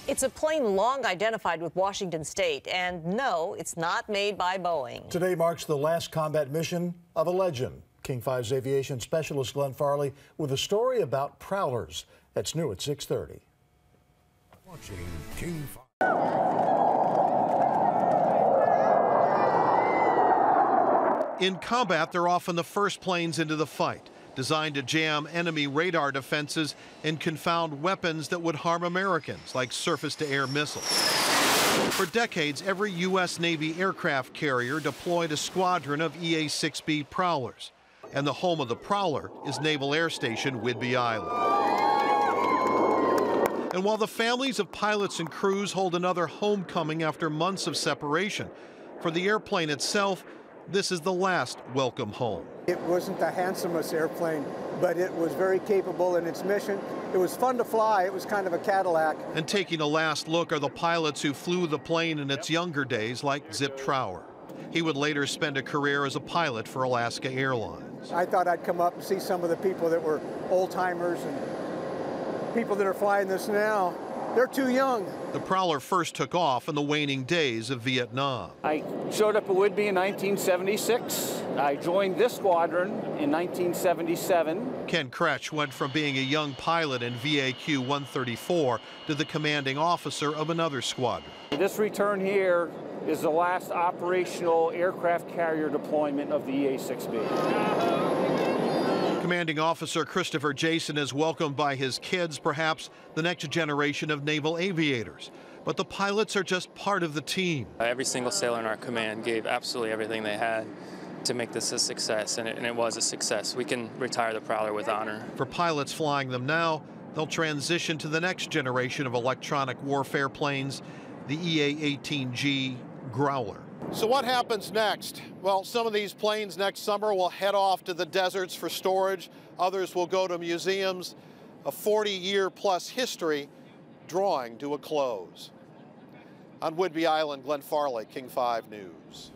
It's a plane long identified with Washington State, and no, it's not made by Boeing. Today marks the last combat mission of a legend. King 5's aviation specialist Glenn Farley with a story about Prowlers. That's new at 6:30. Watching King 5. In combat, they're often the first planes into the fight, designed to jam enemy radar defenses and confound weapons that would harm Americans, like surface-to-air missiles. For decades, every U.S. Navy aircraft carrier deployed a squadron of EA-6B Prowlers. And the home of the Prowler is Naval Air Station Whidbey Island. And while the families of pilots and crews hold another homecoming after months of separation, for the airplane itself, this is the last welcome home. It wasn't the handsomest airplane, but it was very capable in its mission. It was fun to fly. It was kind of a Cadillac. And taking a last look are the pilots who flew the plane in its younger days, like Zip Trower. He would later spend a career as a pilot for Alaska Airlines. I thought I'd come up and see some of the people that were old-timers and people that are flying this now. They're too young. The Prowler first took off in the waning days of Vietnam. I showed up at Whidbey in 1976. I joined this squadron in 1977. Ken Kretsch went from being a young pilot in VAQ-134 to the commanding officer of another squadron. This return here is the last operational aircraft carrier deployment of the EA-6B. Commanding Officer Christopher Jason is welcomed by his kids, perhaps the next generation of naval aviators. But the pilots are just part of the team. Every single sailor in our command gave absolutely everything they had to make this a success, and it was a success. We can retire the Prowler with honor. For pilots flying them now, they'll transition to the next generation of electronic warfare planes, the EA-18G Growler. So what happens next? Well, some of these planes next summer will head off to the deserts for storage. Others will go to museums. A 40-year-plus history drawing to a close. On Whidbey Island, Glenn Farley, King 5 News.